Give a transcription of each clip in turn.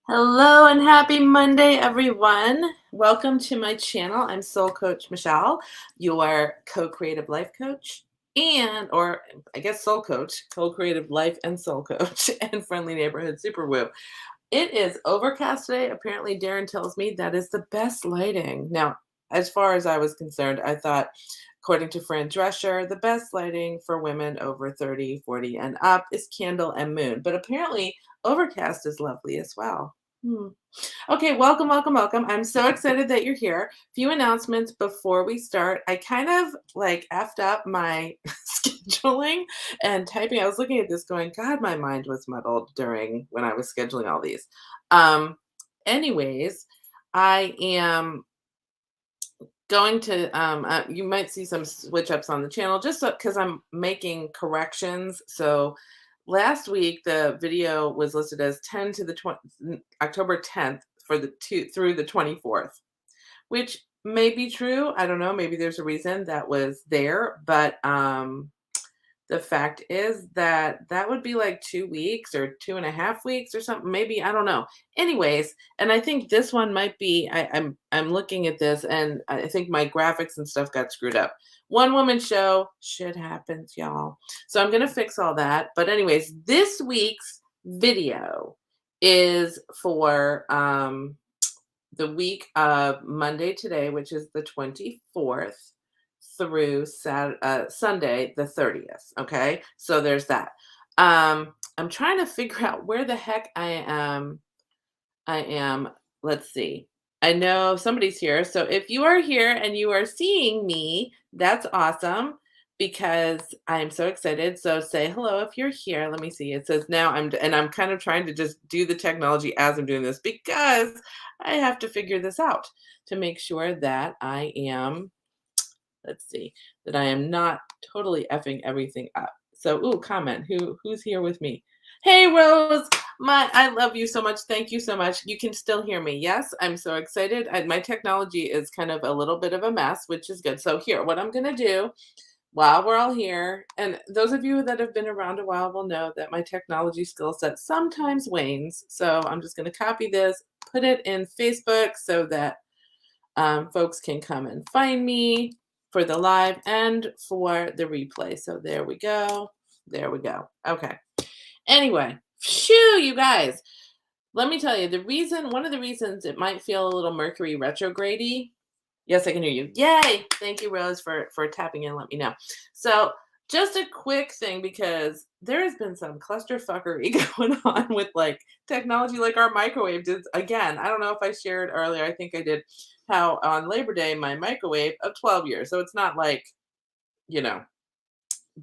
Hello and happy Monday, everyone. Welcome to my channel. I'm Soul Coach Michele, your co-creative life coach or I guess soul coach, co-creative life and soul coach and friendly neighborhood super woo. It is overcast today. Apparently, Darren tells me that is the best lighting. Now, as far as I was concerned, I thought, according to Fran Drescher, the best lighting for women over 30, 40, and up is candle and moon. But apparently, overcast is lovely as well. Hmm. Okay, welcome, welcome, welcome. I'm so excited that you're here. Few announcements before we start. I kind of like effed up my scheduling and typing. I was looking at this going, God, my mind was muddled during when I was scheduling all these. Um, anyways, I am going to you might see some switch ups on the channel just because I'm making corrections. So last week the video was listed as 10 to the 20, October 10th for the two through the 24th, which may be true. I don't know, maybe there's a reason that was there, but the fact is that that would be like 2 weeks or 2.5 weeks or something. Maybe I don't know. Anyways, and I think this one might be. I'm looking at this, and I think my graphics and stuff got screwed up. One woman show, shit happens, y'all. So I'm gonna fix all that. But anyways, this week's video is for the week of Monday today, which is the 24th through Sunday, the 30th. Okay. So there's that. I'm trying to figure out where the heck I am. I am. Let's see. I know somebody's here. So if you are here and you are seeing me, that's awesome because I'm so excited. So say hello if you're here. Let me see. It says now I'm kind of trying to just do the technology as I'm doing this because I have to figure this out to make sure that I am, let's see, that I am not totally effing everything up. So, ooh, comment. Who's here with me? Hey, Rose. I love you so much. Thank you so much. You can still hear me. Yes, I'm so excited. My technology is kind of a little bit of a mess, which is good. So here, what I'm going to do while we're all here, and those of you that have been around a while will know that my technology skill set sometimes wanes. So I'm just going to copy this, put it in Facebook so that folks can come and find me for the live and for the replay. So there we go. There we go. Okay. Anyway, phew, you guys. Let me tell you, one of the reasons it might feel a little Mercury retrograde-y. Yes, I can hear you. Yay! Thank you, Rose, for tapping in. Let me know. So, just a quick thing because there has been some clusterfuckery going on with like technology, like our microwave did again. I don't know if I shared earlier. I think I did. How on Labor Day my microwave of 12 years. So it's not like you know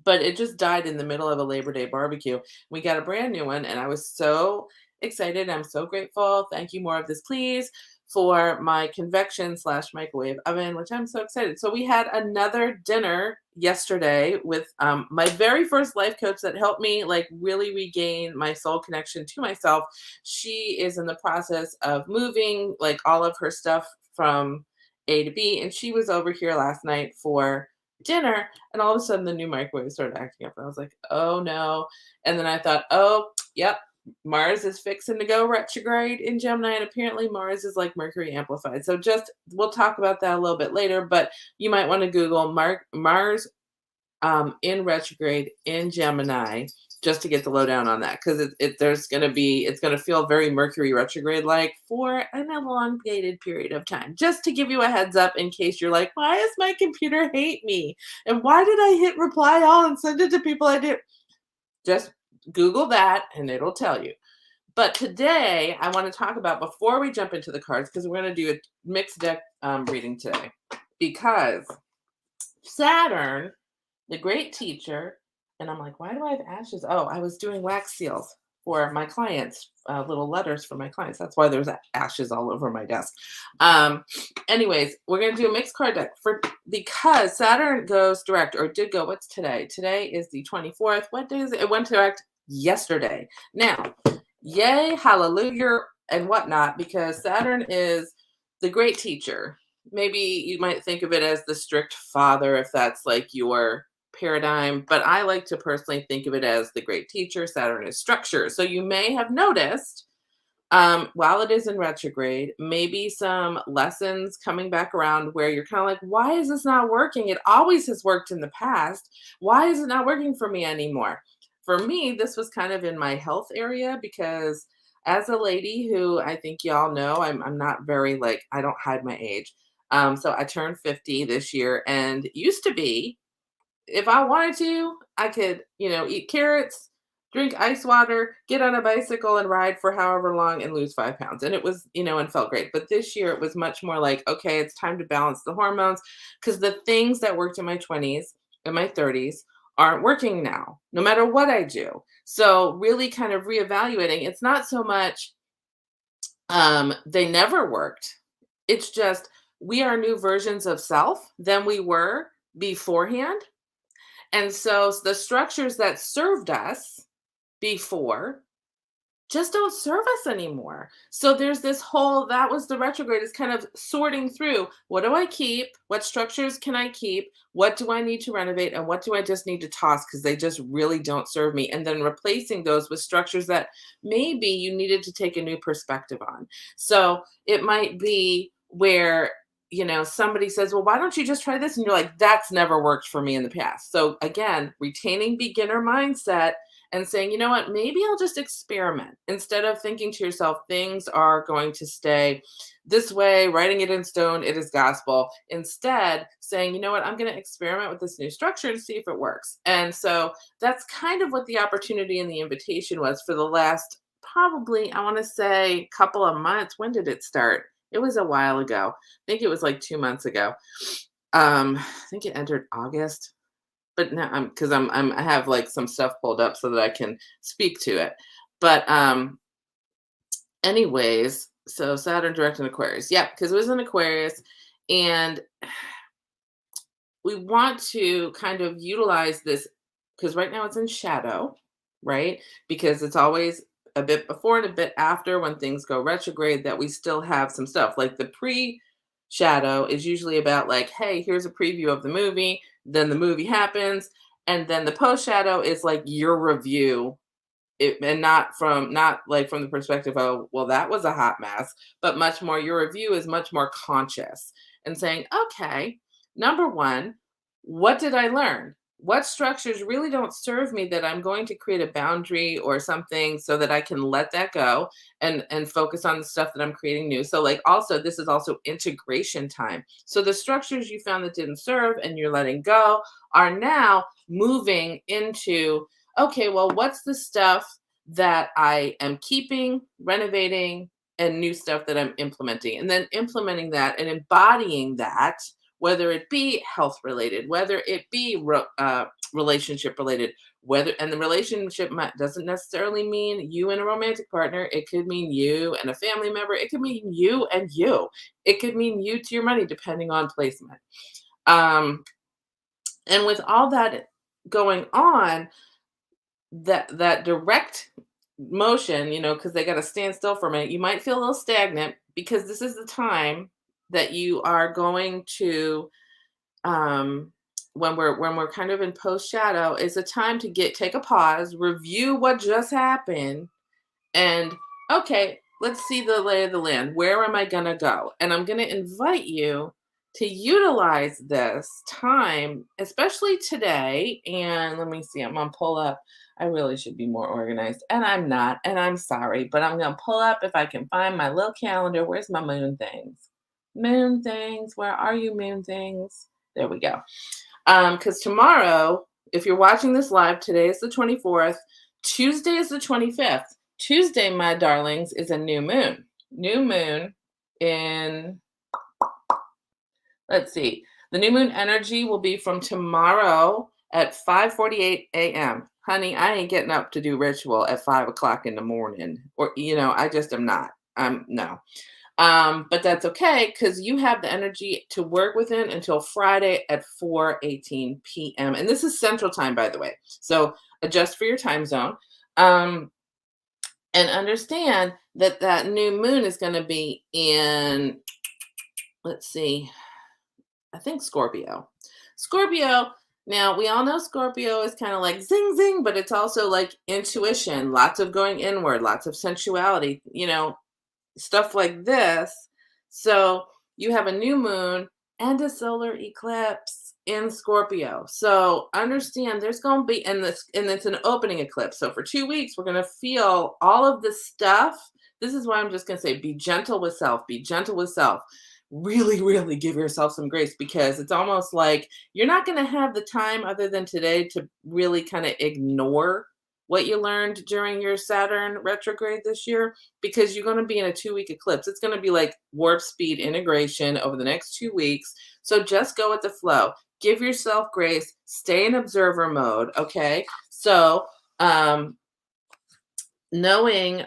but it just died in the middle of a Labor Day barbecue. We got a brand new one, and I was so excited. I'm so grateful. Thank you. More of this, please, for my convection slash microwave oven, which I'm so excited. So we had another dinner yesterday with my very first life coach that helped me like really regain my soul connection to myself. She is in the process of moving like all of her stuff from A to B, and she was over here last night for dinner, and all of a sudden the new microwave started acting up, and I was like, oh no. And then I thought, oh yep, Mars is fixing to go retrograde in Gemini, and apparently Mars is like Mercury amplified. So just we'll talk about that a little bit later, but you might want to Google Mars in retrograde in Gemini just to get the lowdown on that, because it's going to feel very Mercury retrograde like for an elongated period of time. Just to give you a heads up in case you're like, why does my computer hate me? And why did I hit reply all and send it to people I did? Just Google that and it'll tell you. But today I want to talk about, before we jump into the cards, because we're going to do a mixed deck reading today, because Saturn, the great teacher, and I'm like, why do I have ashes? Oh, I was doing wax seals for my clients, little letters for my clients. That's why there's ashes all over my desk. Anyways, we're gonna do a mixed card deck because Saturn goes direct, or did go. What's today? Today is the 24th. What day is it? It went direct yesterday. Now, yay, hallelujah, and whatnot, because Saturn is the great teacher. Maybe you might think of it as the strict father if that's like your paradigm, but I like to personally think of it as the great teacher. Saturn is structure. So you may have noticed while it is in retrograde, maybe some lessons coming back around where you're kind of like, why is this not working? It always has worked in the past. Why is it not working for me anymore? For me, this was kind of in my health area because as a lady who I think y'all know, I'm not very like, I don't hide my age. So I turned 50 this year and used to be if I wanted to, I could, eat carrots, drink ice water, get on a bicycle and ride for however long and lose 5 pounds. And it was, and felt great. But this year it was much more like, okay, it's time to balance the hormones because the things that worked in my 20s and my 30s aren't working now, no matter what I do. So really kind of reevaluating. It's not so much they never worked. It's just we are new versions of self than we were beforehand, and so the structures that served us before just don't serve us anymore. So there's this whole that was the retrograde is kind of sorting through what do I keep? What structures can I keep? What do I need to renovate? And what do I just need to toss because they just really don't serve me? And then replacing those with structures that maybe you needed to take a new perspective on. So it might be where somebody says, well, why don't you just try this? And you're like, that's never worked for me in the past. So again, retaining beginner mindset and saying, you know what, maybe I'll just experiment instead of thinking to yourself, things are going to stay this way, writing it in stone, it is gospel. Instead, saying, you know what, I'm going to experiment with this new structure to see if it works. And so that's kind of what the opportunity and the invitation was for the last probably, I want to say, couple of months. When did it start? It was a while ago. I think it was like 2 months ago. I think it entered August but now I have like some stuff pulled up so that I can speak to it. But anyways, so Saturn direct in Aquarius. Yeah, because it was in Aquarius and we want to kind of utilize this because right now it's in shadow, right? Because it's always a bit before and a bit after when things go retrograde that we still have some stuff like the pre shadow is usually about like, hey, here's a preview of the movie, then the movie happens, and then the post shadow is like your review and not like from the perspective of well that was a hot mess, but much more your review is much more conscious and saying okay, number one, what did I learn, what structures really don't serve me that I'm going to create a boundary or something so that I can let that go and focus on the stuff that I'm creating new. So like also this is also integration time, so the structures you found that didn't serve and you're letting go are now moving into okay, well, what's the stuff that I am keeping, renovating, and new stuff that I'm implementing? And then implementing that and embodying that, whether it be health related, whether it be relationship related, and the relationship doesn't necessarily mean you and a romantic partner. It could mean you and a family member. It could mean you and you. It could mean you to your money, depending on placement. And with all that going on, that direct motion, because they got to stand still for a minute, you might feel a little stagnant because this is the time that you are going to when we're kind of in post shadow is a time to take a pause, review what just happened, and okay, let's see the lay of the land. Where am I going to go? And I'm going to invite you to utilize this time, especially today. And let me see, I'm going to pull up. I really should be more organized, and I'm not, and I'm sorry, but I'm going to pull up if I can find my little calendar. Where's my moon things? Moon things, where are you, moon things? There we go. Because tomorrow, if you're watching this live, today is the 24th, Tuesday is the 25th. Tuesday, my darlings, is a new moon. New moon in, let's see, the new moon energy will be from tomorrow at 5:48 a.m. Honey, I ain't getting up to do ritual at 5 o'clock in the morning. Or, I just am not. No. But that's okay because you have the energy to work within until Friday at 4:18 p.m. And this is Central Time, by the way. So adjust for your time zone. And understand that that new moon is going to be in, let's see, I think Scorpio. Scorpio, Now, we all know Scorpio is kind of like zing zing, but it's also like intuition, lots of going inward, lots of sensuality, stuff like this. So you have a new moon and a solar eclipse in Scorpio. So understand there's going to be, and it's an opening eclipse. So for 2 weeks, we're going to feel all of this stuff. This is why I'm just going to say be gentle with self, be gentle with self. Really, really give yourself some grace, because it's almost like you're not going to have the time other than today to really kind of ignore what you learned during your Saturn retrograde this year, because you're going to be in a 2 week eclipse. It's going to be like warp speed integration over the next 2 weeks. So just go with the flow. Give yourself grace. Stay in observer mode. Okay. So, knowing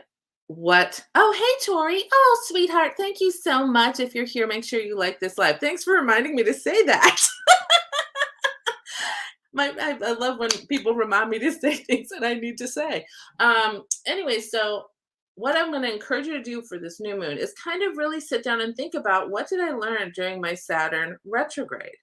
oh, hey, Tori. Oh, sweetheart. Thank you so much. If you're here, make sure you like this live. Thanks for reminding me to say that. I love when people remind me to say things that I need to say. Anyway, so what I'm going to encourage you to do for this new moon is kind of really sit down and think about, what did I learn during my Saturn retrograde?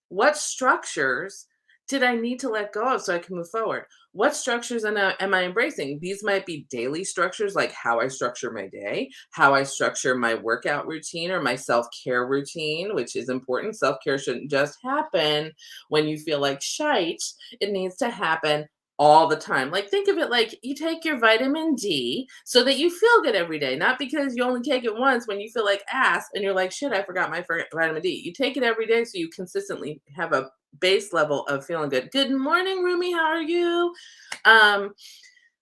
What structures did I need to let go of so I can move forward? What structures am I embracing? These might be daily structures, like how I structure my day, how I structure my workout routine or my self-care routine, which is important. Self-care shouldn't just happen when you feel like shite. It needs to happen all the time. Like, think of it like you take your vitamin D so that you feel good every day, not because you only take it once when you feel like ass and you're like, shit, I forgot my vitamin D. You take it every day so you consistently have a base level of feeling good. Good morning, Rumi. How are you?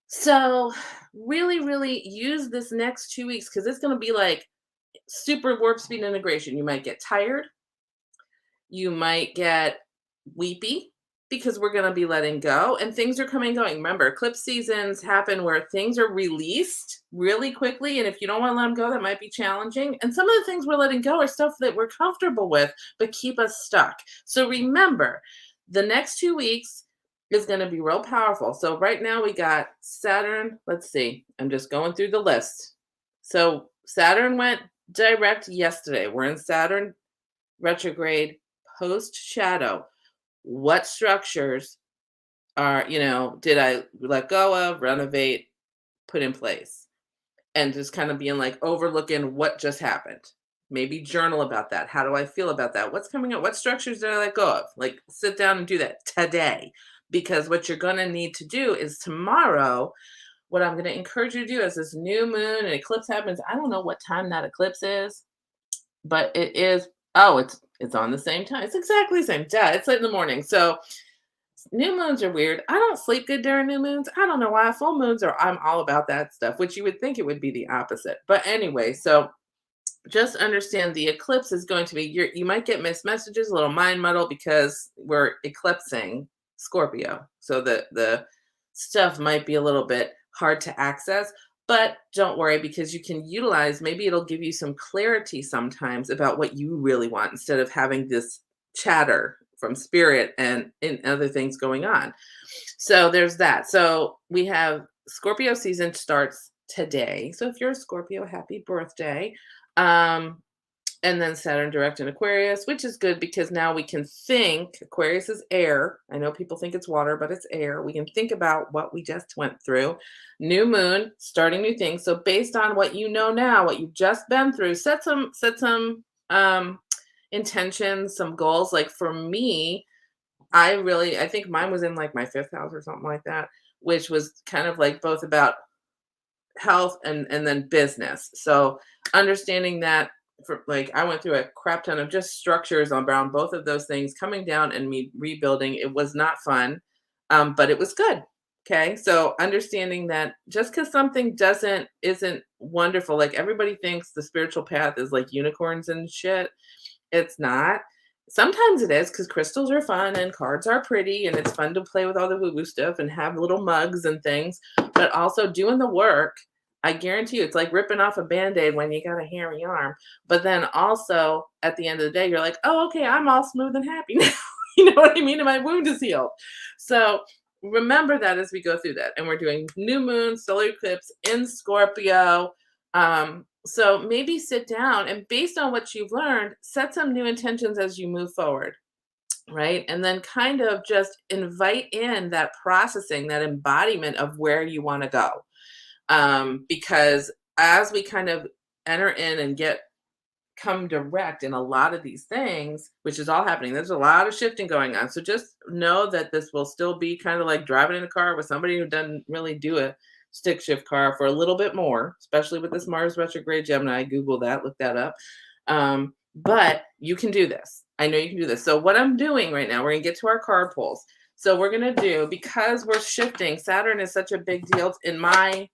So really, really use this next 2 weeks, because it's going to be like super warp speed integration. You might get tired. You might get weepy, because we're going to be letting go and things are coming and going. Remember, eclipse seasons happen where things are released really quickly. And if you don't want to let them go, that might be challenging. And some of the things we're letting go are stuff that we're comfortable with, but keep us stuck. So remember, the next 2 weeks is going to be real powerful. So right now we got Saturn. Let's see. I'm just going through the list. So Saturn went direct yesterday. We're in Saturn retrograde post shadow. What structures did I let go of, renovate, put in place? And just kind of being like overlooking what just happened. Maybe journal about that. How do I feel about that? What's coming up? What structures did I let go of? Like, sit down and do that today. Because what you're going to need to do is tomorrow, what I'm going to encourage you to do is this new moon and eclipse happens. I don't know what time that eclipse is, but it is, oh, it's on the same time. It's exactly the same. Yeah, it's in the morning. So new moons are weird. I don't sleep good during new moons. I don't know why. Full moons are, I'm all about that stuff, which you would think it would be the opposite. But anyway, so just understand the eclipse is going to be, you might get missed messages, a little mind muddle, because we're eclipsing Scorpio. So the stuff might be a little bit hard to access, but don't worry, because you can utilize, maybe it'll give you some clarity sometimes about what you really want, instead of having this chatter from spirit and other things going on. So there's that. So we have Scorpio season starts today. So if you're a Scorpio, happy birthday. And then Saturn direct in Aquarius, which is good, because now we can think. Aquarius is air. I know people think it's water, but it's air. We can think about what we just went through. New moon, starting new things. So based on what you know now, what you've just been through, set some intentions, some goals. Like for me, I think mine was in like my 5th house or something like that, which was kind of like both about health and then business. So understanding that, for like, I went through a crap ton of just structures around both of those things coming down and me rebuilding. It was not fun, but it was good. Okay, so understanding that just because something isn't wonderful, like everybody thinks the spiritual path is like unicorns and shit. It's not. Sometimes it is, because crystals are fun and cards are pretty and it's fun to play with all the woo-woo stuff and have little mugs and things, but also doing the work. I guarantee you, it's like ripping off a Band-Aid when you got a hairy arm. But then also at the end of the day, you're like, oh, okay, I'm all smooth and happy now. You know what I mean? And my wound is healed. So remember that as we go through that. And we're doing new moon, solar eclipse in Scorpio. So maybe sit down and, based on what you've learned, set some new intentions as you move forward. right? And then kind of just invite in that processing, that embodiment of where you want to go. Because as we kind of enter in and get come direct in a lot of these things, which is all happening. There's a lot of shifting going on. So just know that this will still be kind of like driving in a car with somebody who doesn't really do a stick shift car for a little bit more, especially with this Mars retrograde Gemini. Google that, look that up. But you can do this. I know you can do this. So what I'm doing right now, we're gonna get to our card pulls. So we're gonna do, because we're shifting, Saturn is such a big deal in my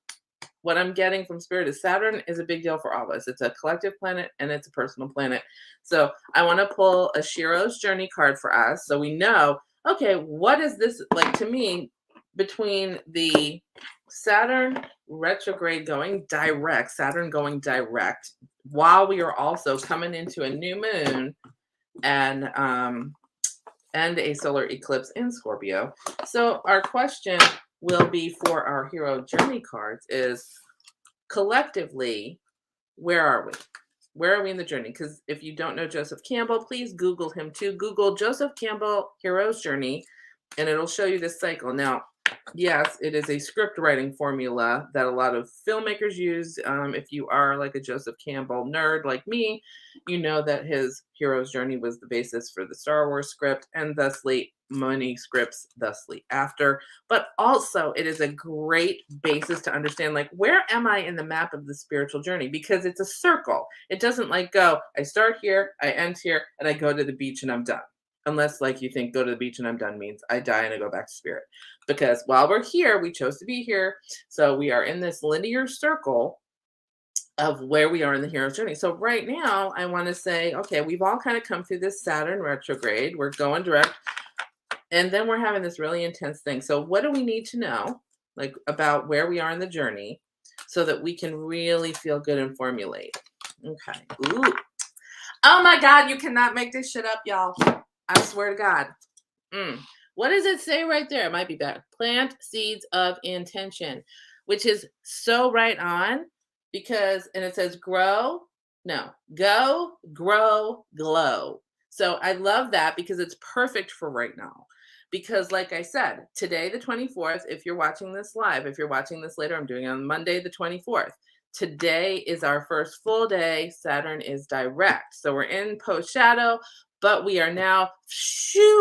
what I'm getting from Spirit is Saturn is a big deal for all of us. It's a collective planet and it's a personal planet. So I want to pull a Shiro's Journey card for us. So we know, okay, what is this like to me between the Saturn retrograde going direct, Saturn going direct, while we are also coming into a new moon and a solar eclipse in Scorpio. So our question will be for our Hero Journey cards is collectively, where are we? Where are we in the journey? Because if you don't know Joseph Campbell, please Google him too. Google Joseph Campbell Hero's Journey, and it'll show you this cycle. Now, yes, it is a script writing formula that a lot of filmmakers use. If you are like a Joseph Campbell nerd like me, you know that his Hero's Journey was the basis for the Star Wars script and thusly many scripts thusly after. But also it is a great basis to understand, like, where am I in the map of the spiritual journey? Because it's a circle. It doesn't like go, I start here, I end here, and I go to the beach and I'm done. Unless like you think go to the beach and I'm done means I die and I go back to spirit. Because while we're here, we chose to be here. So we are in this linear circle of where we are in the hero's journey. So right now, I want to say, okay, we've all kind of come through this Saturn retrograde. We're going direct. And then we're having this really intense thing. So what do we need to know, like, about where we are in the journey so that we can really feel good and formulate? Okay. Ooh. Oh my God, you cannot make this shit up, y'all. I swear to God. What does it say right there? It might be back. Plant seeds of intention, which is so right on because, and it says grow, no, go, grow, glow. So I love that because it's perfect for right now. Because, like I said, today, the 24th, if you're watching this live, if you're watching this later, I'm doing it on Monday, the 24th. Today is our first full day. Saturn is direct. So we're in post shadow, but we are now,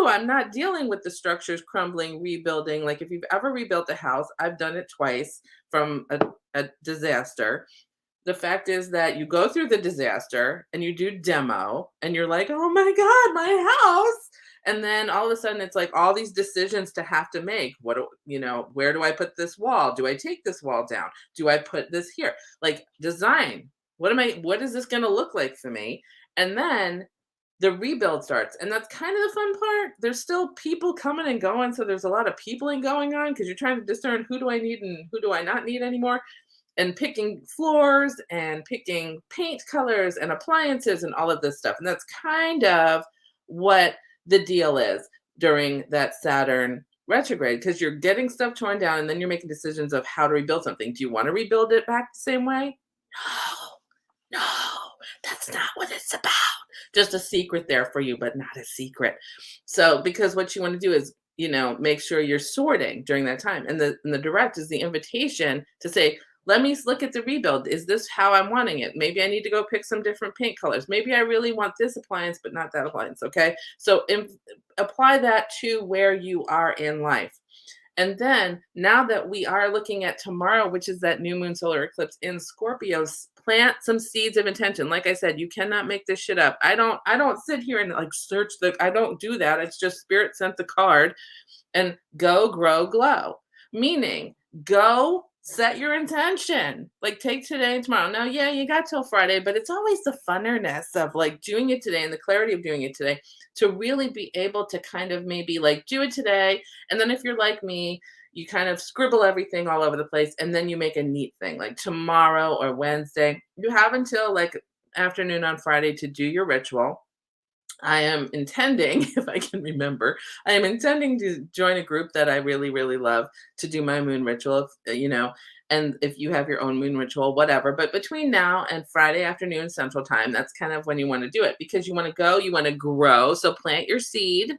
I'm not dealing with the structures crumbling, rebuilding. Like if you've ever rebuilt a house, I've done it twice from a disaster. The fact is that you go through the disaster and you do demo and you're like, oh my God, my house. And then all of a sudden it's like all these decisions to have to make. Where do I put this wall? Do I take this wall down? Do I put this here? Like design. What is this going to look like for me? And then the rebuild starts. And that's kind of the fun part. There's still people coming and going. So there's a lot of peopling going on because you're trying to discern who do I need and who do I not need anymore. And picking floors and picking paint colors and appliances and all of this stuff. And that's kind of what the deal is during that Saturn retrograde, because you're getting stuff torn down and then you're making decisions of how to rebuild something. Do you want to rebuild it back the same way? No, that's not what it's about. Just a secret there for you, but not a secret. So, because what you want to do is, make sure you're sorting during that time. And the direct is the invitation to say, let me look at the rebuild. Is this how I'm wanting it? Maybe I need to go pick some different paint colors. Maybe I really want this appliance, but not that appliance. Okay. So apply that to where you are in life. And then now that we are looking at tomorrow, which is that new moon solar eclipse in Scorpio, plant some seeds of intention. Like I said, you cannot make this shit up. I don't sit here and like search I don't do that. It's just spirit sent the card and go, grow, glow. Meaning go set your intention. Like take today and tomorrow. Now, yeah, you got till Friday, but it's always the funnerness of like doing it today and the clarity of doing it today to really be able to kind of maybe like do it today. And then if you're like me, you kind of scribble everything all over the place and then you make a neat thing like tomorrow or Wednesday. You have until like afternoon on Friday to do your ritual. I am intending, if I can remember, I am intending to join a group that I really, really love to do my moon ritual, and if you have your own moon ritual, whatever. But between now and Friday afternoon Central Time, that's kind of when you want to do it because you want to go, you want to grow. So plant your seed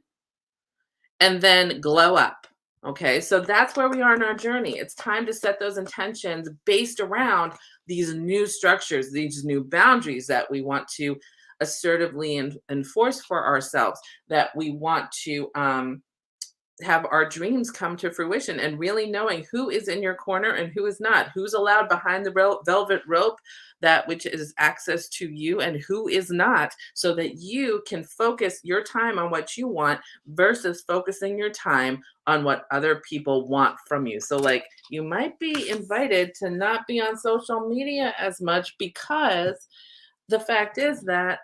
and then glow up. Okay, so that's where we are in our journey. It's time to set those intentions based around these new structures, these new boundaries that we want to assertively enforce for ourselves, that we want to have our dreams come to fruition, and really knowing who is in your corner and who is not, who's allowed behind the velvet rope, that which is access to you, and who is not, so that you can focus your time on what you want versus focusing your time on what other people want from you. So like, you might be invited to not be on social media as much, because the fact is that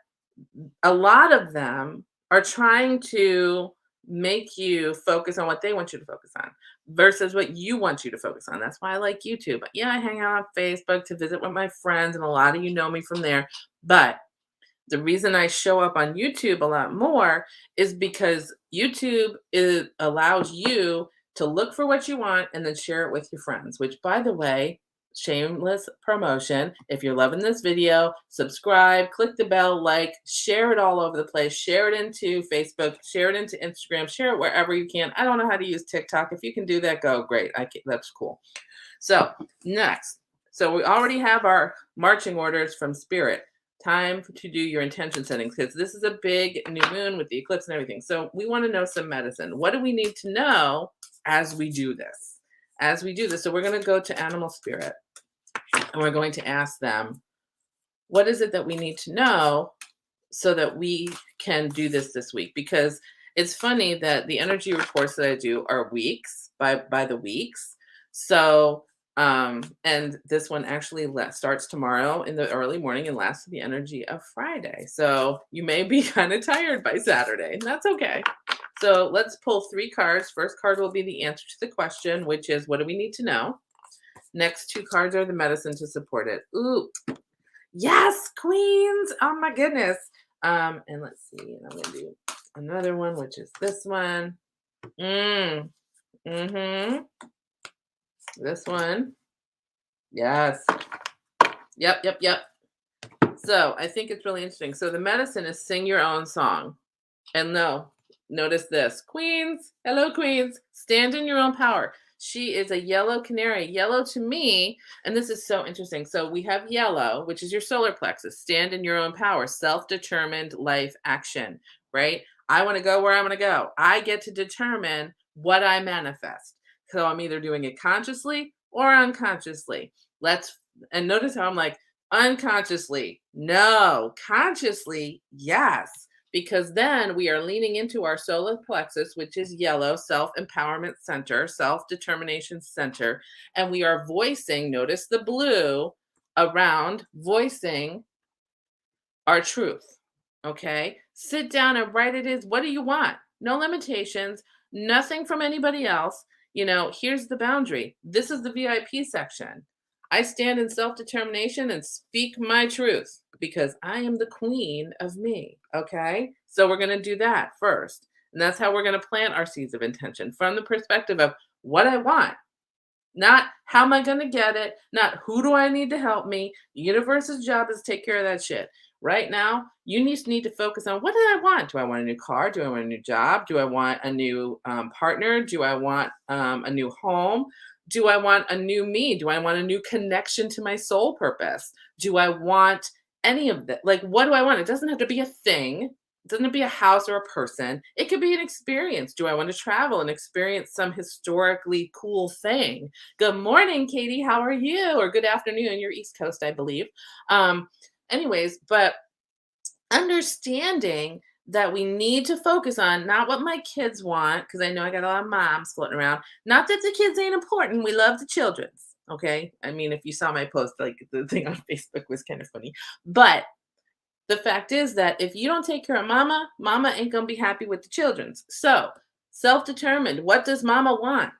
a lot of them are trying to make you focus on what they want you to focus on versus what you want you to focus on. That's why I like YouTube. Yeah, I hang out on Facebook to visit with my friends, and a lot of you know me from there. But the reason I show up on YouTube a lot more is because allows you to look for what you want and then share it with your friends, which, by the way, shameless promotion. If you're loving this video, subscribe, click the bell, like, share it all over the place, share it into Facebook, share it into Instagram, share it wherever you can. I don't know how to use TikTok. If you can do that, go, great. That's cool. So next, so we already have our marching orders from Spirit. Time to do your intention settings, because this is a big new moon with the eclipse and everything. So we want to know some medicine. What do we need to know as we do this? So we're going to go to animal spirit, and we're going to ask them, what is it that we need to know so that we can do this week? Because it's funny that the energy reports that I do are weeks, by the weeks. So and this one actually starts tomorrow in the early morning and lasts the energy of Friday. So you may be kind of tired by Saturday, and that's okay. So let's pull 3 cards. First card will be the answer to the question, which is, what do we need to know? Next 2 cards are the medicine to support it. Ooh, yes, queens. Oh my goodness. And let's see. I'm gonna do another one, which is this one. Mm-hmm. This one. Yes. Yep. So I think it's really interesting. So the medicine is sing your own song. And notice this. Queens, hello, queens. Stand in your own power. She is a yellow canary. Yellow to me, and this is so interesting. So we have yellow, which is your solar plexus. Stand in your own power. Self-determined life action, right? I want to go where I want to go. I get to determine what I manifest. So I'm either doing it consciously or unconsciously. And notice how I'm like, unconsciously, no. Consciously, yes. Because then we are leaning into our solar plexus, which is yellow, self-empowerment center, self-determination center. And we are voicing, notice the blue around voicing our truth. Okay? Sit down and write it is. What do you want? No limitations, nothing from anybody else. Here's the boundary. This is the VIP section. I stand in self-determination and speak my truth because I am the queen of me. Okay? So we're going to do that first. And that's how we're going to plant our seeds of intention, from the perspective of what I want. Not how am I going to get it? Not who do I need to help me? The universe's job is to take care of that shit. Right now, you need to focus on, what do I want? Do I want a new car? Do I want a new job? Do I want a new partner? Do I want a new home? Do I want a new me? Do I want a new connection to my soul purpose? Do I want any of that? Like, what do I want? It doesn't have to be a thing. It doesn't have to be a house or a person. It could be an experience. Do I want to travel and experience some historically cool thing? Good morning, Katie. How are you? Or good afternoon. You're East Coast, I believe. Anyways, but understanding that we need to focus on not what my kids want, because I know I got a lot of moms floating around. Not that the kids ain't important. We love the children's. Okay. I mean, if you saw my post, like the thing on Facebook was kind of funny. But the fact is that if you don't take care of mama, mama ain't going to be happy with the children's. So self-determined. What does mama want?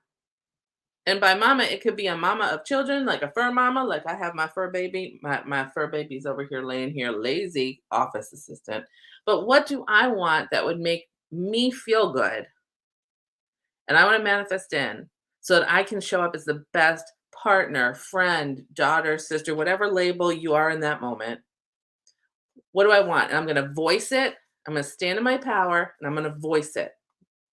And by mama, it could be a mama of children, like a fur mama, like I have my fur baby. My fur baby's over here laying here, lazy office assistant. But what do I want that would make me feel good? And I want to manifest in so that I can show up as the best partner, friend, daughter, sister, whatever label you are in that moment. What do I want? And I'm going to voice it. I'm going to stand in my power and I'm going to voice it.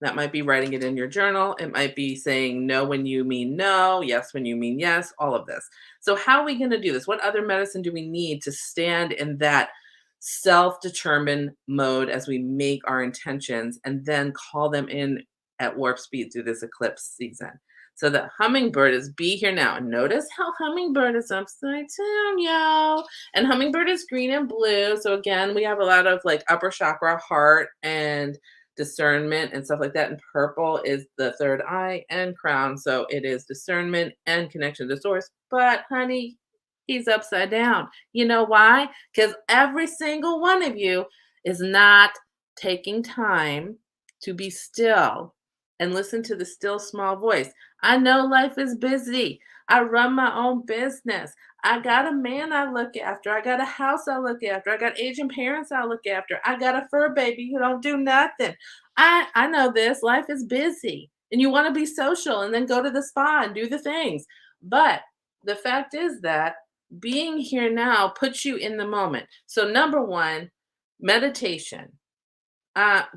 That might be writing it in your journal. It might be saying no when you mean no, yes when you mean yes, all of this. So, how are we going to do this? What other medicine do we need to stand in that self determined mode as we make our intentions and then call them in at warp speed through this eclipse season? So, the hummingbird is be here now. And notice how hummingbird is upside down, yo. And hummingbird is green and blue. So, again, we have a lot of like upper chakra, heart, and discernment and stuff like that. And purple is the third eye and crown. So it is discernment and connection to source. But honey, he's upside down. You know why? Because every single one of you is not taking time to be still and listen to the still small voice. I know life is busy. I run my own business. I got a man I look after. I got a house I look after. I got aging parents I look after. I got a fur baby who don't do nothing. I know this. Life is busy. And you want to be social and then go to the spa and do the things. But the fact is that being here now puts you in the moment. So number one, meditation.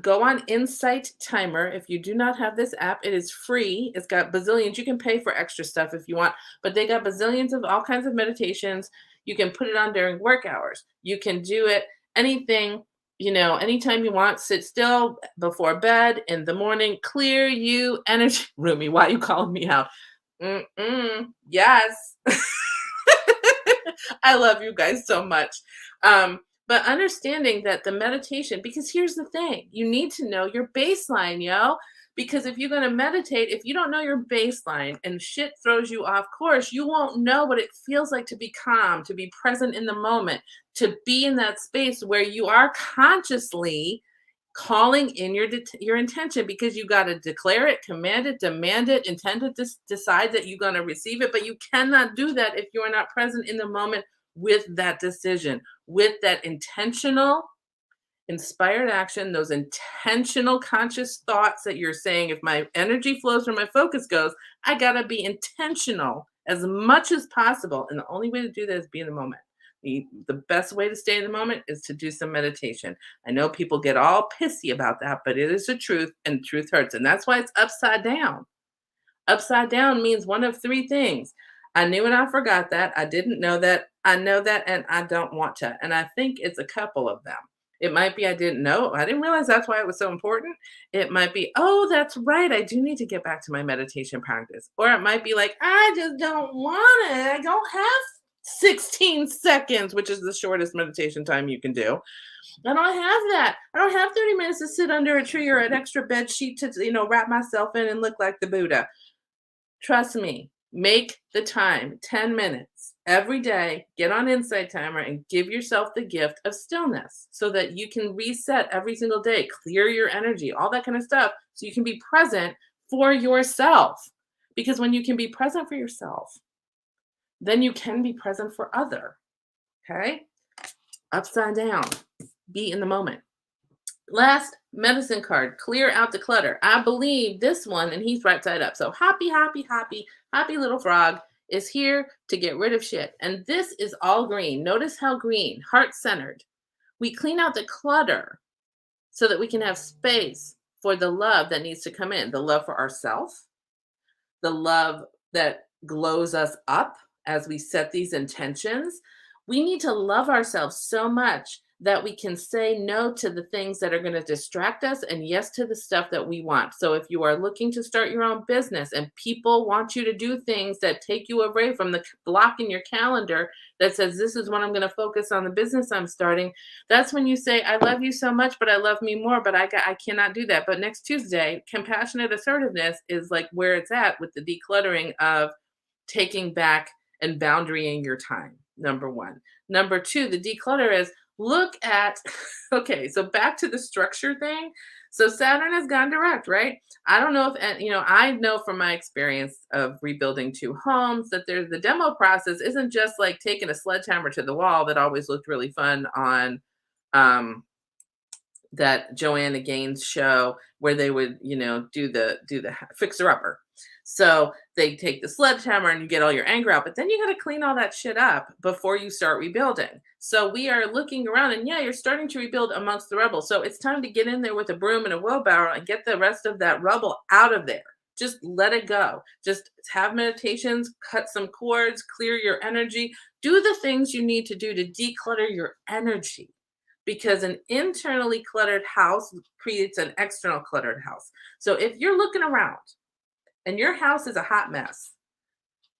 Go on Insight Timer. If you do not have this app, it is free. It's got bazillions. You can pay for extra stuff if you want, but they got bazillions of all kinds of meditations. You can put it on during work hours. You can do it anything, anytime you want. Sit still before bed, in the morning, clear you energy. Rumi, why are you calling me out? Yes. I love you guys so much. But understanding that the meditation, because here's the thing, you need to know your baseline, yo. Because if you're going to meditate, if you don't know your baseline and shit throws you off course, you won't know what it feels like to be calm, to be present in the moment, to be in that space where you are consciously calling in your intention, because you got to declare it, command it, demand it, intend it, decide that you're going to receive it. But you cannot do that if you are not present in the moment with that decision, with that intentional inspired action, those intentional conscious thoughts that you're saying. If my energy flows where my focus goes, I got to be intentional as much as possible. And the only way to do that is be in the moment. The best way to stay in the moment is to do some meditation. I know people get all pissy about that, but it is the truth, and truth hurts. And that's why it's upside down. Upside down means one of three things. I knew and I forgot that. I didn't know that. I know that, and I don't want to. And I think it's a couple of them. It might be I didn't know. I didn't realize that's why it was so important. It might be, oh, that's right. I do need to get back to my meditation practice. Or it might be like, I just don't want it. I don't have 16 seconds, which is the shortest meditation time you can do. I don't have that. I don't have 30 minutes to sit under a tree or an extra bed sheet to, wrap myself in and look like the Buddha. Trust me, make the time, 10 minutes every day, get on Insight Timer and give yourself the gift of stillness so that you can reset every single day, clear your energy, all that kind of stuff, so you can be present for yourself. Because when you can be present for yourself, then you can be present for other. Okay? Upside down. Be in the moment. Last medicine card, clear out the clutter. I believe this one, and he's right side up. So happy little frog is here to get rid of shit. And this is all green. Notice how green, heart-centered. We clean out the clutter so that we can have space for the love that needs to come in. The love for ourselves, the love that glows us up as we set these intentions. We need to love ourselves so much that we can say no to the things that are going to distract us and yes to the stuff that we want. So if you are looking to start your own business and people want you to do things that take you away from the block in your calendar that says, this is when I'm going to focus on the business I'm starting, that's when you say, I love you so much, but I love me more, but I cannot do that. But next Tuesday, compassionate assertiveness is like where it's at with the decluttering of taking back and boundarying your time, number one. Number two, the declutter is look at, okay, so back to the structure thing. So Saturn has gone direct, right? I don't know if, I know from my experience of rebuilding 2 homes that there's the demo process isn't just like taking a sledgehammer to the wall that always looked really fun on that Joanna Gaines show where they would, do the fixer upper. So they take the sledgehammer and you get all your anger out, but then you got to clean all that shit up before you start rebuilding. So we are looking around and yeah, you're starting to rebuild amongst the rubble. So it's time to get in there with a broom and a wheelbarrow and get the rest of that rubble out of there. Just let it go. Just have meditations, cut some cords, clear your energy, do the things you need to do to declutter your energy. Because an internally cluttered house creates an external cluttered house. So if you're looking around and your house is a hot mess,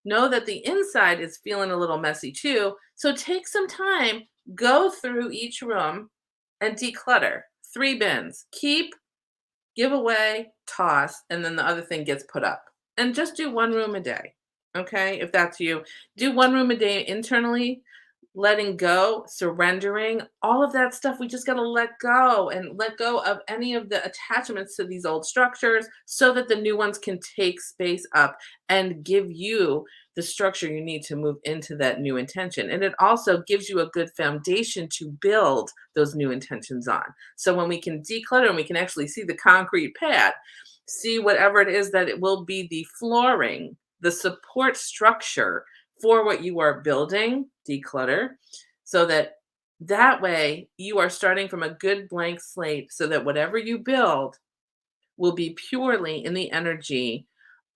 know that the inside is feeling a little messy too. So take some time, go through each room and declutter. 3 bins. Keep, give away, toss, and then the other thing gets put up. And just do 1 room a day. Okay? If that's you, do 1 room a day internally, letting go, surrendering, all of that stuff. We just got to let go and let go of any of the attachments to these old structures so that the new ones can take space up and give you the structure you need to move into that new intention. And it also gives you a good foundation to build those new intentions on. So when we can declutter and we can actually see the concrete pad, see whatever it is that it will be the flooring, the support structure for what you are building, declutter, so that way you are starting from a good blank slate so that whatever you build will be purely in the energy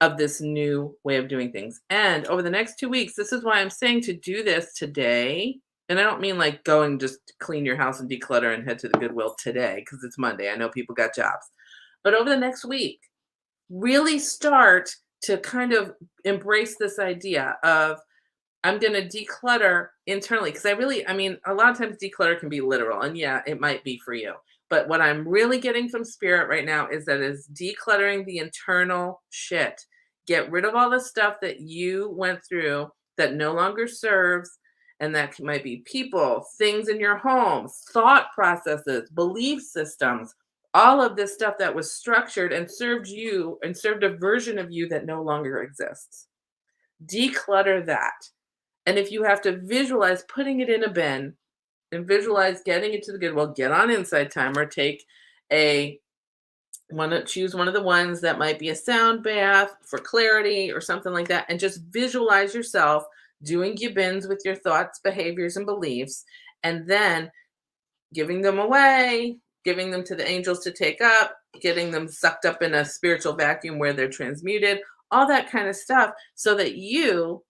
of this new way of doing things. And over the next 2 weeks, this is why I'm saying to do this today. And I don't mean like go and just clean your house and declutter and head to the Goodwill today because it's Monday. I know people got jobs. But over the next week, really start to kind of embrace this idea of I'm going to declutter internally because I mean, a lot of times declutter can be literal and yeah, it might be for you. But what I'm really getting from spirit right now is that is decluttering the internal shit. Get rid of all the stuff that you went through that no longer serves. And that might be people, things in your home, thought processes, belief systems, all of this stuff that was structured and served you and served a version of you that no longer exists. Declutter that. And if you have to visualize putting it in a bin and visualize getting it to the Goodwill, get on Insight Timer, choose one of the ones that might be a sound bath for clarity or something like that, and just visualize yourself doing your bins with your thoughts, behaviors, and beliefs, and then giving them away, giving them to the angels to take up, getting them sucked up in a spiritual vacuum where they're transmuted, all that kind of stuff, so that you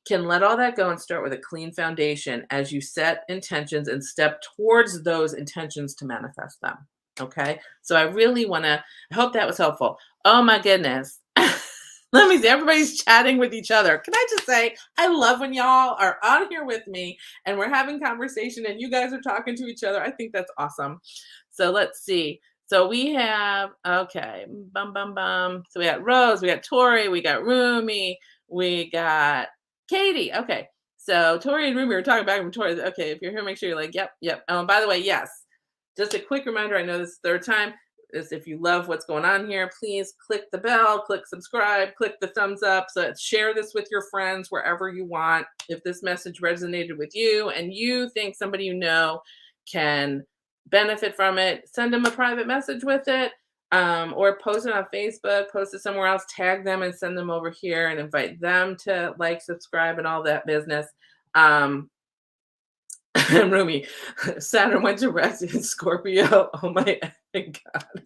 can let all that go and start with a clean foundation as you set intentions and step towards those intentions to manifest them. Okay. So I really I hope that was helpful. Oh my goodness. Let me see. Everybody's chatting with each other. Can I just say, I love when y'all are on here with me and we're having conversation and you guys are talking to each other. I think that's awesome. So let's see. So we have, okay, bum, bum, bum. So we got Rose, we got Tori, we got Rumi, we got Katie. Okay. So Tori and Rumi are talking back and Tori. Okay. If you're here, make sure you're like, yep, yep. By the way, yes. Just a quick reminder. I know this is the 3rd time. Is if you love what's going on here, please click the bell, click subscribe, click the thumbs up. So share this with your friends wherever you want. If this message resonated with you and you think somebody you know can benefit from it, send them a private message with it. Or post it on Facebook, post it somewhere else, tag them and send them over here and invite them to like, subscribe, and all that business. Rumi, Saturn went direct in Scorpio. Oh my God.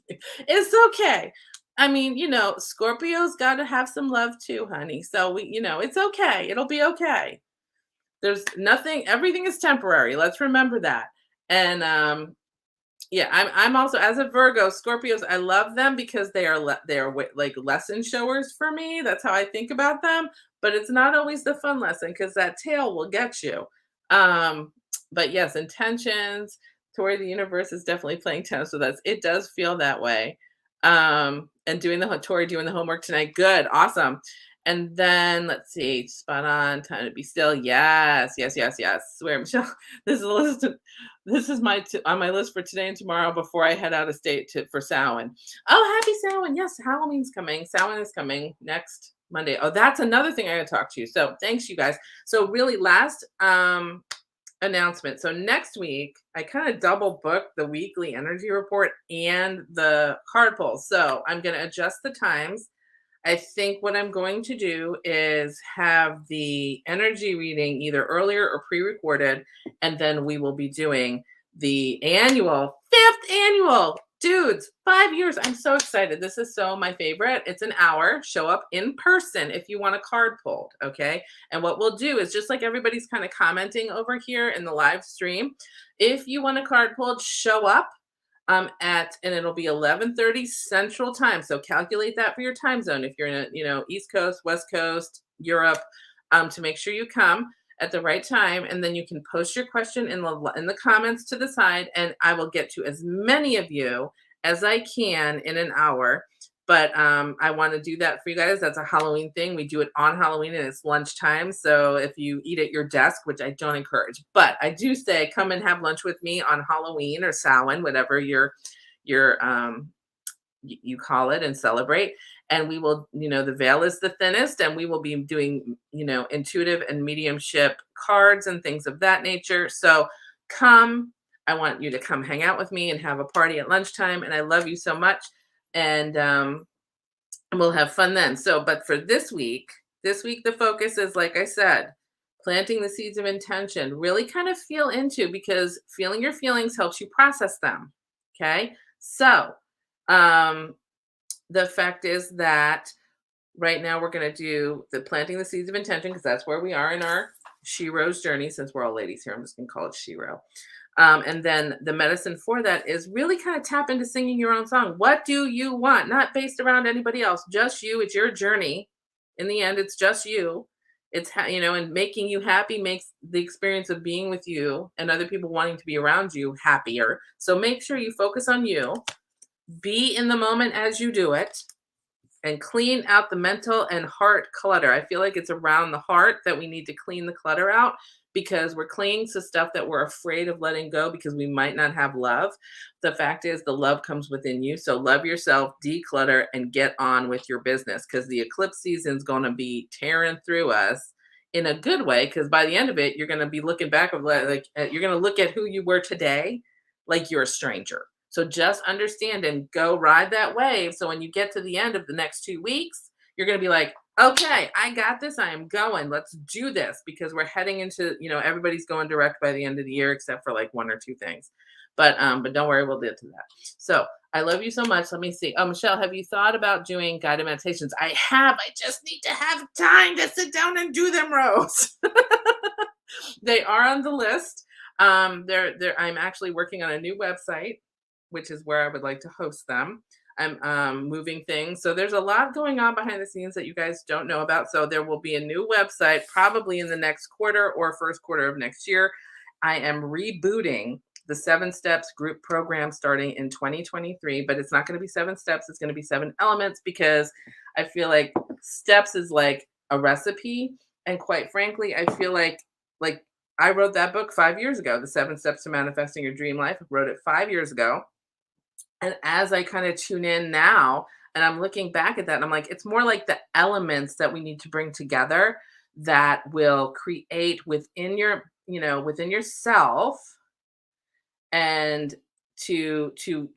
It's okay. I mean, Scorpio's got to have some love too, honey. So it's okay. It'll be okay. There's nothing, everything is temporary. Let's remember that. And yeah, I'm also, as a Virgo, Scorpios, I love them because they are like lesson showers for me. That's how I think about them. But it's not always the fun lesson because that tail will get you. But yes, intentions. Tori, the universe is definitely playing tennis with us. It does feel that way. And Tori doing the homework tonight. Good, awesome. And then let's see, spot on, time to be still. Yes, yes, yes, yes. Swear, Michele, this is a list. This is on my list for today and tomorrow before I head out of state for Samhain. Oh, happy Samhain. Yes, Halloween's coming. Samhain is coming next Monday. Oh, that's another thing I gotta talk to you. So thanks, you guys. So really last announcement. So next week, I kind of double booked the weekly energy report and the card pull. So I'm going to adjust the times. I think what I'm going to do is have the energy reading either earlier or pre-recorded, and then we will be doing the annual, fifth annual. Dudes, 5 years. I'm so excited. This is so my favorite. It's an hour. Show up in person if you want a card pulled. Okay. And what we'll do is just like everybody's kind of commenting over here in the live stream. If you want a card pulled, show up and it'll be 11:30 Central Time. So calculate that for your time zone. If you're in East Coast, West Coast, Europe, to make sure you come at the right time, and then you can post your question in the comments to the side, and I will get to as many of you as I can in an hour. But I want to do that for you guys. That's a Halloween thing. We do it on Halloween and it's lunchtime. So if you eat at your desk, which I don't encourage, but I do say come and have lunch with me on Halloween or Samhain, whatever your you call it and celebrate. And we will, the veil is the thinnest, and we will be doing, intuitive and mediumship cards and things of that nature. So come, I want you to come hang out with me and have a party at lunchtime. And I love you so much. And we'll have fun then. So, but for this week, the focus is, like I said, planting the seeds of intention. Really kind of feel into, because feeling your feelings helps you process them. Okay. So, the fact is that right now we're going to do the planting the seeds of intention, because that's where we are in our Shiro's journey. Since we're all ladies here, I'm just going to call it Shiro. And then the medicine for that is really kind of tap into singing your own song. What do you want? Not based around anybody else, just you. It's your journey. In the end, it's just you. It's, and making you happy makes the experience of being with you and other people wanting to be around you happier. So make sure you focus on you, be in the moment as you do it, and clean out the mental and heart clutter. I feel like it's around the heart that we need to clean the clutter out, because we're clinging to stuff that we're afraid of letting go because we might not have love. The fact is, the love comes within you. So love yourself, declutter, and get on with your business, because the eclipse season is going to be tearing through us in a good way. Because by the end of it, you're going to be looking back of you're going to look at who you were today like you're a stranger. So just understand and go ride that wave. So when you get to the end of the next 2 weeks, you're going to be like, okay, I got this. I am going. Let's do this, because we're heading into, everybody's going direct by the end of the year, except for like 1 or 2 things. But don't worry, we'll get to that. So I love you so much. Let me see. Oh, Michelle, have you thought about doing guided meditations? I have. I just need to have time to sit down and do them, Rose. They are on the list. I'm actually working on a new website, which is where I would like to host them. I'm moving things. So there's a lot going on behind the scenes that you guys don't know about. So there will be a new website probably in the next quarter or first quarter of next year. I am rebooting the 7 steps group program starting in 2023, but it's not going to be 7 steps. It's going to be 7 elements, because I feel like steps is like a recipe. And quite frankly, I feel like I wrote that book 5 years ago, The 7 Steps to Manifesting Your Dream Life. I wrote it 5 years ago. And as I kind of tune in now and I'm looking back at that, and I'm like, it's more like the elements that we need to bring together that will create within within yourself, and to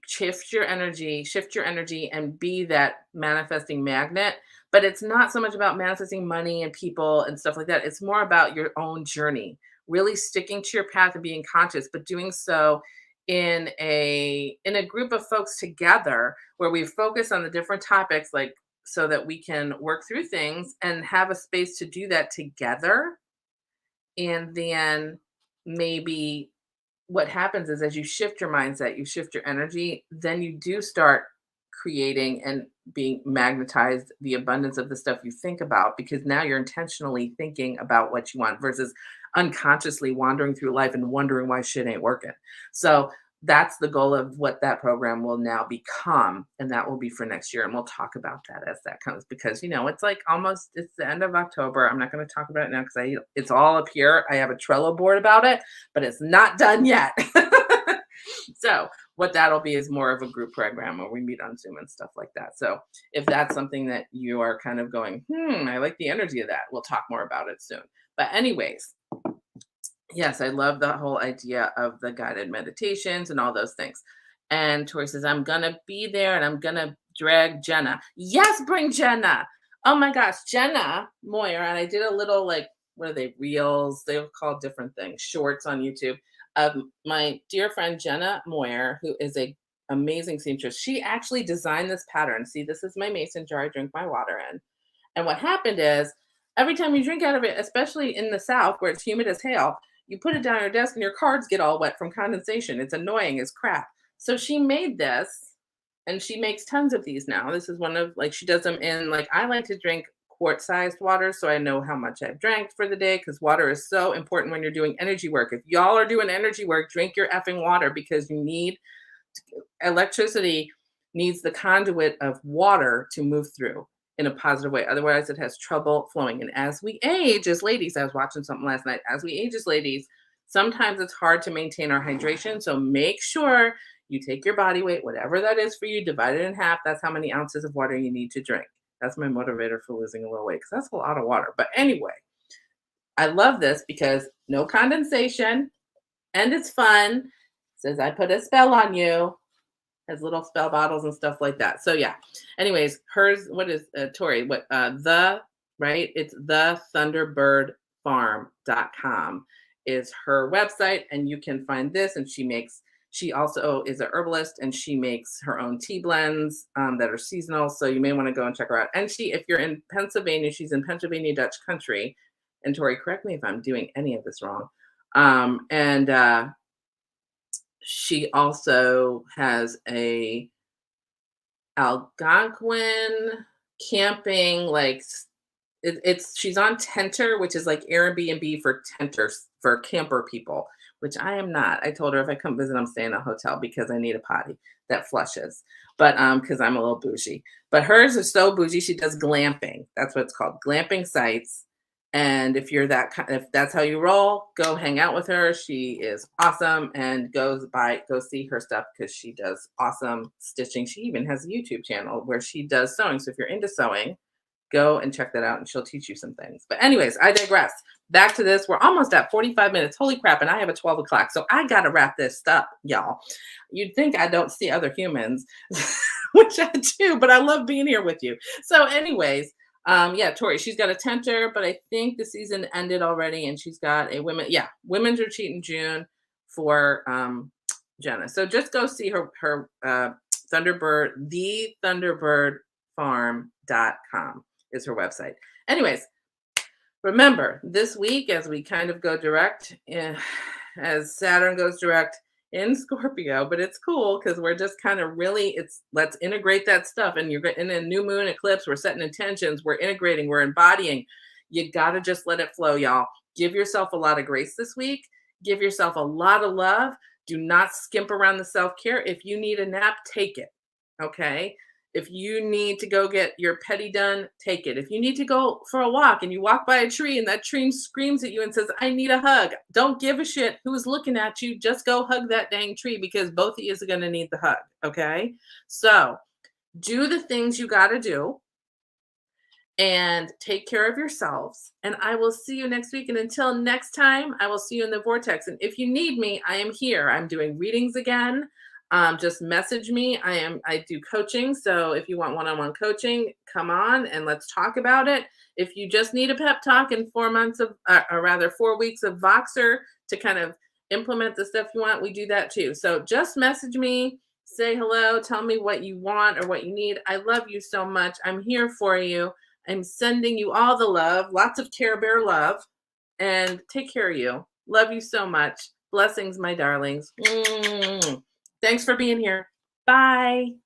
shift your energy and be that manifesting magnet. But it's not so much about manifesting money and people and stuff like that. It's more about your own journey, really sticking to your path and being conscious, but doing so in a group of folks together, where we focus on the different topics, like, so that we can work through things and have a space to do that together. And then maybe what happens is, as you shift your mindset, you shift your energy, then you do start creating and being magnetized the abundance of the stuff you think about, because now you're intentionally thinking about what you want versus unconsciously wandering through life and wondering why shit ain't working. So that's the goal of what that program will now become. And that will be for next year. And we'll talk about that as that comes, because, it's like it's the end of October. I'm not going to talk about it now because it's all up here. I have a Trello board about it, but it's not done yet. So what that'll be is more of a group program where we meet on Zoom and stuff like that. So if that's something that you are kind of going, I like the energy of that, we'll talk more about it soon. But anyways, yes, I love the whole idea of the guided meditations and all those things. And Tori says, I'm going to be there, and I'm going to Drag Jenna. Yes, bring Jenna. Oh my gosh, Jenna Moyer. And I did a little like, what are they? Reels. They're called different things, shorts on YouTube. My dear friend Jenna Moyer, who is a amazing seamstress. She actually designed this pattern. See, this is my mason jar I drink my water in. And what happened is every time you drink out of it, especially in the South where it's humid as hell, you put it down on your desk and your cards get all wet from condensation. It's annoying as crap. So she made this and she makes tons of these now. This is one of like she does them in like I like to drink quart-sized water so I know how much I've drank for the day because water is so important when you're doing energy work. If y'all are doing energy work, drink your effing water because you need electricity needs the conduit of water to move through in a positive way. Otherwise, it has trouble flowing. And as we age as ladies, I was watching something last night. As we age as ladies, sometimes it's hard to maintain our hydration. So make sure you take your body weight, whatever that is for you, divide it in half. That's how many ounces of water you need to drink. That's my motivator for losing a little weight because that's a lot of water. But anyway, I love this because no condensation and it's fun. It says I put a spell on you. Has little spell bottles and stuff like that. So yeah. Anyways, hers, what is Tori? What right? It's the thunderbirdfarm.com is her website, and you can find this. And she also is a herbalist and she makes her own tea blends that are seasonal. So you may want to go and check her out. And if you're in Pennsylvania, she's in Pennsylvania Dutch country. And Tori, correct me if I'm doing any of this wrong. She also has a Algonquin camping, like she's on Tenter, which is like Airbnb for tenters for camper people, which I am not. I told her if I come visit, I'm staying in a hotel because I need a potty that flushes. But because I'm a little bougie. But hers is so bougie, she does glamping. That's what it's called, glamping sites. And if if that's how you roll, go hang out with her. She is awesome, and go see her stuff because she does awesome stitching. She even has a YouTube channel where she does sewing. So if you're into sewing, go and check that out and she'll teach you some things. But anyways, I digress. Back to this. We're almost at 45 minutes. Holy crap. And I have a 12 o'clock. So I got to wrap this up, y'all. You'd think I don't see other humans, which I do, but I love being here with you. So anyways, yeah, Tori, she's got a Tenter, but I think the season ended already and she's got a women's retreat in June for Jenna. So just go see her Thunderbird, thethunderbirdfarm.com is her website. Anyways, remember this week as we kind of go direct, as Saturn goes direct in Scorpio, but it's cool because we're just kind of let's integrate that stuff. And you're in a new moon eclipse, we're setting intentions, we're integrating, we're embodying. You got to just let it flow, y'all. Give yourself a lot of grace this week. Give yourself a lot of love. Do not skimp around the self-care. If you need a nap, take it. Okay. If you need to go get your petty done, take it. If you need to go for a walk and you walk by a tree and that tree screams at you and says, I need a hug, don't give a shit who's looking at you. Just go hug that dang tree because both of you are going to need the hug. Okay. So do the things you got to do and take care of yourselves. And I will see you next week. And until next time, I will see you in the vortex. And if you need me, I am here. I'm doing readings again. Just message me. I do coaching. So if you want one-on-one coaching, come on and let's talk about it. If you just need a pep talk in 4 months of, or rather 4 weeks of Voxer to kind of implement the stuff you want, we do that too. So just message me, say hello, tell me what you want or what you need. I love you so much. I'm here for you. I'm sending you all the love, lots of Care Bear love, and take care of you. Love you so much. Blessings, my darlings. Thanks for being here. Bye.